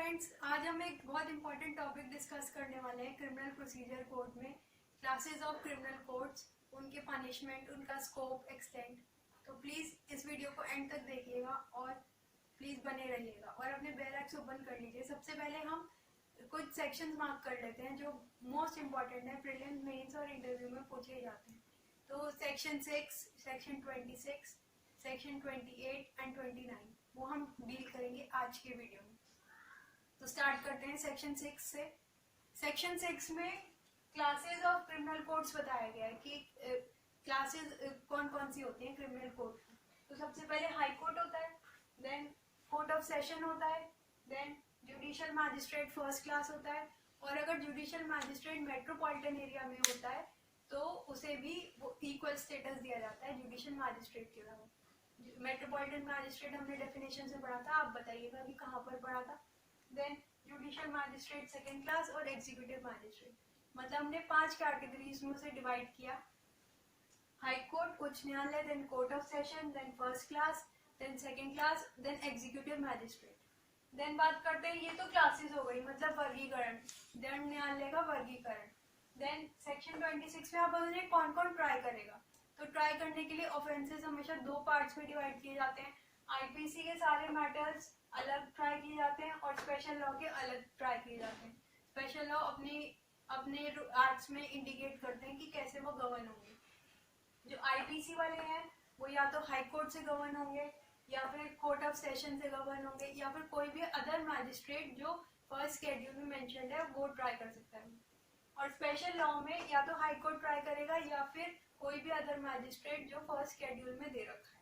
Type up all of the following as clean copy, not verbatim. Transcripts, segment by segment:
Friends, आज हम एक बहुत इंपॉर्टेंट टॉपिक डिस्कस करने वाले हैं क्रिमिनल प्रोसीजर कोड में क्लासेस ऑफ क्रिमिनल कोड्स, उनके पनिशमेंट, उनका स्कोप, एक्सटेंट। तो प्लीज़ इस वीडियो को एंड तक देखिएगा और प्लीज़ बने रहिएगा और अपने बैरक्स ओपन कर लीजिए। सबसे पहले हम कुछ सेक्शंस मार्क कर लेते हैं जो मोस्ट इम्पॉर्टेंट है, प्रीलिम्स, मेंस और इंटरव्यू में पूछे जाते हैं। तो सेक्शन 6, सेक्शन 26, सेक्शन 28 एंड 29 वो हम डील करेंगे आज के वीडियो में। तो स्टार्ट करते हैं सेक्शन 6 से। सेक्शन 6 में क्लासेस ऑफ क्रिमिनल कोड्स बताया गया है कि क्लासेस कौन कौन सी होती हैं क्रिमिनल कोड की। तो सबसे पहले हाई कोर्ट होता है, देन कोर्ट ऑफ सेशन होता है, then judicial magistrate first class होता है, और अगर जुडिशियल मैजिस्ट्रेट मेट्रोपॉलिटन एरिया में होता है तो उसे भी वो इक्वल स्टेटस दिया जाता है जुडिशियल मैजिस्ट्रेट के अलावा। मेट्रोपॉलिटन मैजिस्ट्रेट हमने डेफिनेशन से पढ़ा था, आप बताइएगा कि कहाँ पर पढ़ा था। Then judicial magistrate second class और एग्जीक्यूटिव मैजिस्ट्रेट, मतलब हमने 5 कैटेगरीज में उसे डिवाइड किया। हाई कोर्ट, उच्च न्यायालय, then court of session, then first class, then second class, then executive magistrate. Then बात करते हैं, ये तो क्लासेस हो गई, मतलब वर्गीकरण, दंड न्यायालय का वर्गीकरण। देन सेक्शन 26 में आप बोलेंगे कौन कौन ट्राई करेगा। तो ट्राई करने के लिए ऑफेंसेस हमेशा 2 पार्ट्स में डिवाइड किए जाते हैं। आईपीसी के सारे मैटर्स अलग ट्राई किए जाते हैं और स्पेशल लॉ के अलग ट्राई किए जाते हैं। स्पेशल लॉ अपने एक्ट्स में इंडिकेट करते हैं कि कैसे वो गवर्न होंगे। जो आईपीसी वाले हैं वो या तो हाई कोर्ट से गवर्न होंगे या फिर कोर्ट ऑफ सेशन से गवर्न होंगे या फिर कोई भी अदर मैजिस्ट्रेट जो फर्स्ट शेड्यूल में मेंशन्ड है वो ट्राई कर सकता है। और स्पेशल लॉ में या तो हाई कोर्ट ट्राई करेगा या फिर कोई भी अदर मैजिस्ट्रेट जो फर्स्ट शेड्यूल में दे रखा है।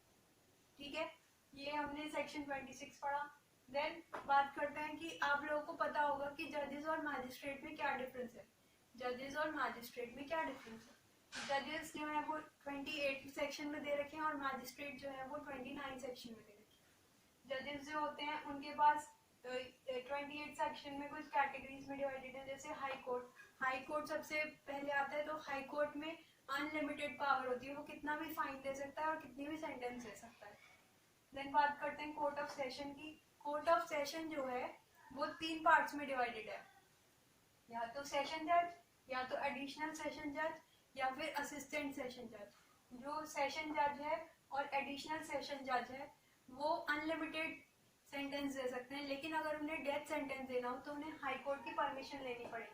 ठीक है, ये हमने सेक्शन 26 पढ़ा। देन बात करते हैं कि आप लोगों को पता होगा कि जजेस और मैजिस्ट्रेट में क्या डिफरेंस है। जजेस और मैजिस्ट्रेट में क्या डिफरेंस है। जजेस जो है वो 28 सेक्शन में दे रखे हैं और मैजिस्ट्रेट जो है वो 29 सेक्शन में दे रखे हैं। जजेस जो होते हैं उनके पास 28 सेक्शन में कुछ कैटेगरीज में डिवाइडेड है, जैसे हाई कोर्ट। हाई कोर्ट सबसे पहले आता है, तो हाई कोर्ट में अनलिमिटेड पावर होती है, वो कितना भी फाइन दे सकता है और कितनी भी सेंटेंस दे सकता है। देन बात करते हैं कोर्ट ऑफ सेशन की। कोर्ट ऑफ सेशन जो है वो 3 पार्ट्स में डिवाइडेड है, या तो सेशन जज, या तो एडिशनल सेशन जज, या फिर असिस्टेंट सेशन जज। जो सेशन जज है और एडिशनल सेशन जज है वो अनलिमिटेड सेंटेंस दे सकते हैं, लेकिन अगर उन्हें डेथ सेंटेंस देना हो तो उन्हें हाई कोर्ट की परमिशन लेनी पड़ेगी।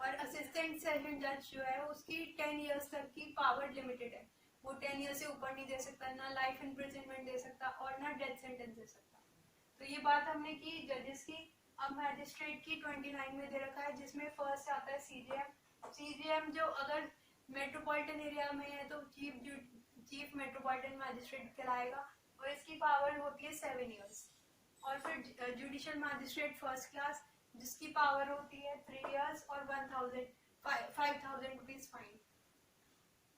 और असिस्टेंट सेशन जज जो है उसकी 10 ईयर्स तक की पावर लिमिटेड है, वो 10 ईयर से ऊपर नहीं दे सकता, ना लाइफ इम्प्रिजनमेंट दे सकता और ना डेथ सेंटेंस दे सकता। तो ये बात हमने की जजेस की। अब मैजिस्ट्रेट की 29 में दे रखा है, जिसमें फर्स्ट आता है सीजेएम। सीजेएम जो अगर मेट्रोपॉलिटन एरिया में है तो चीफ मेट्रोपॉलिटन मैजिस्ट्रेट कहलाएगा और इसकी पावर होती है 7 ईयर्स। और फिर जुडिशियल मैजिस्ट्रेट फर्स्ट क्लास, जिसकी पावर होती है 3 ईयर्स और 5,000 rupees fine,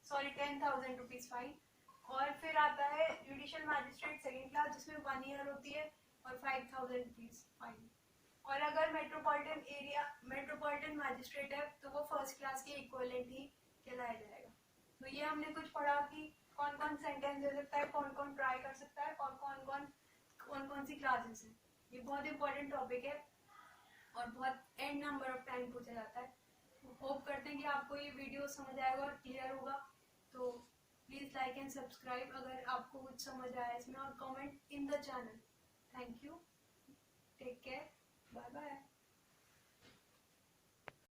sorry 10,000 rupees fine. और फिर आता है जुडिशियल मैजिस्ट्रेट सेकेंड क्लास, जिसमें 1 ईयर होती है और 5,000 रुपीज फाइन। और अगर मेट्रोपॉलिटन मैजिस्ट्रेट है तो वो फर्स्ट क्लास के इक्विवेलेंट ही कहलाया जाएगा। तो ये हमने कुछ पढ़ा कि कौन कौन सेंटेंस दे सकता है, कौन कौन ट्राई कर सकता है और कौन कौन सी क्लासेस है। ये बहुत इंपॉर्टेंट टॉपिक है और बहुत एंड नंबर ऑफ टाइम पूछा जाता है। होप करते हैं कि आपको ये वीडियो समझ आएगा और क्लियर होगा। तो प्लीज लाइक एंड सब्सक्राइब अगर आपको कुछ समझ आया इसमें, और comment in the channel. Thank you, take care.